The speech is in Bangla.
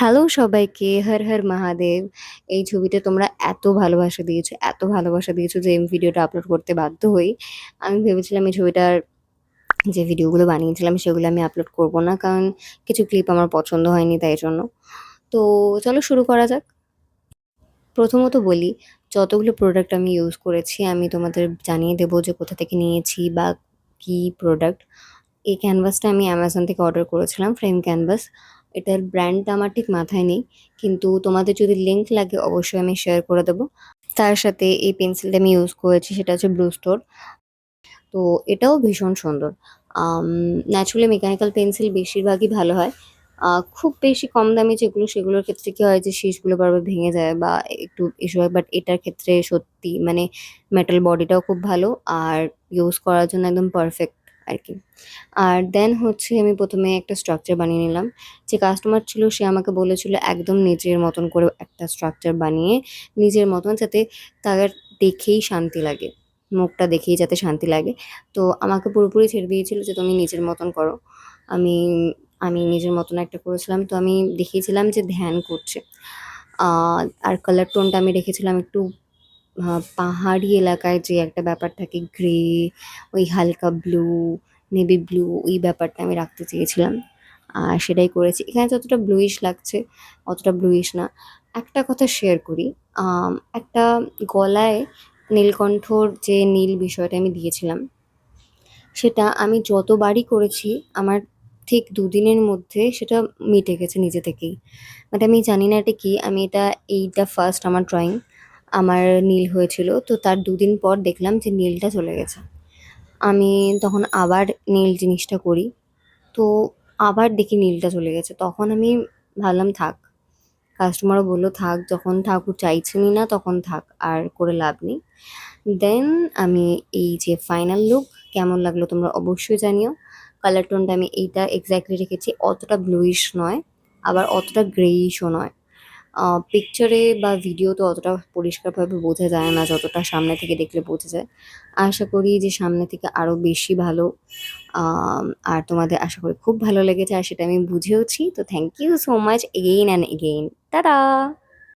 হ্যালো সবাইকে, হর হর মহাদেব। এই ছবিতে তোমরা এত ভালোবাসা দিয়েছো যে আমি ভিডিওটা আপলোড করতে বাধ্য হই। আমি ভেবেছিলাম এই ছবিটার যে ভিডিওগুলো বানিয়েছিলাম সেগুলো আমি আপলোড করব না। কারণ কিছু ক্লিপ আমার পছন্দ হয়নি তাই জন্য। তো চলো শুরু করা যাক। প্রথমত বলি, যতগুলো প্রোডাক্ট আমি ইউজ করেছি আমি তোমাদের জানিয়ে দেবো যে কোথা থেকে নিয়েছি বা কী প্রোডাক্ট। এই ক্যানভাসটা আমি অ্যামাজন থেকে অর্ডার করেছিলাম, ফ্রেম ক্যানভাস। এটার ব্র্যান্ডটা আমার ঠিক মাথায় নেই, কিন্তু তোমাদের যদি লিঙ্ক লাগে অবশ্যই আমি শেয়ার করে দেবো। তার সাথে এই পেন্সিলটা আমি ইউজ করেছি, সেটা হচ্ছে ব্লু স্টোর। তো এটাও ভীষণ সুন্দর। ন্যাচুরালি মেকানিক্যাল পেন্সিল বেশিরভাগই ভালো হয়। খুব বেশি কম দামি যেগুলো সেগুলোর ক্ষেত্রে কি হয় যে শীষগুলো বারবার ভেঙে যায় বা একটু ইস্যু হয়, বাট এটার ক্ষেত্রে সত্যি মানে মেটাল বডিটাও খুব ভালো আর ইউজ করার জন্য একদম পারফেক্ট আর কি। আর দেন হচ্ছে আমি প্রথমে একটা স্ট্রাকচার বানিয়ে নিলাম। যে কাস্টমার ছিল সে আমাকে বলেছিল একদম নিজের মতন করে একটা স্ট্রাকচার বানিয়ে নিজের মতন, যাতে তার দেখেই শান্তি লাগে, মুখটা দেখেই যাতে শান্তি লাগে। তো আমাকে পুরোপুরি ছেড়ে দিয়েছিল যে তুমি নিজের মতন করো। আমি আমি নিজের মতন একটা করেছিলাম। তো আমি দেখিয়েছিলাম যে ধ্যান করছে। আর কালার টোনটা আমি রেখেছিলাম একটু পাহাড়ি এলাকায় যে একটা ব্যাপার থাকে, গ্রে, ওই হালকা ব্লু, নেভি ব্লু, ওই ব্যাপারটা আমি রাখতে চেয়েছিলাম। আর সেটাই করেছি। এখানে যতটা ব্লুইশ লাগছে অতটা ব্লুইশ না। একটা কথা শেয়ার করি, একটা গলায় নীলকণ্ঠর যে নীল বিষয়টা আমি দিয়েছিলাম, সেটা আমি যতবারই করেছি আমার ঠিক ২ দিনের মধ্যে সেটা মিটে গেছে নিজে থেকেই। বাট আমি জানি না এটা কি? এইটা ফার্স্ট আমার ড্রইং। আমার নীল হয়েছিল। তো তার ২ দিন পর দেখলাম যে নীলটা চলে গেছে। আমি তখন আবার নীল জিনিসটা করি। তো আবার দেখি নীলটা চলে গেছে। তখন আমি ভাবলাম থাক। কাস্টমারও বলল থাক, যখন ঠাকুর চাইছেনই না তখন থাক, আর করে লাভ নেই। দেন আমি এই যে ফাইনাল লুক কেমন লাগলো তোমরা অবশ্যই জানিও। কালার টোনটা আমি এইটা এক্স্যাক্টলি রেখেছি। অতটা ব্লুইশ নয়, আবার অতটা গ্রেইশও নয়। পিকচারে বা ভিডিওতে অতটা পরিষ্কারভাবে বোঝা যায় না যতটা সামনে থেকে দেখলে বোঝা যায়। আশা করি যে সামনে থেকে আরও বেশি ভালো, আর তোমাদের আশা করি খুব ভালো লেগেছে আর সেটা আমি বুঝেওছি। তো thank you so much again and again. Tata!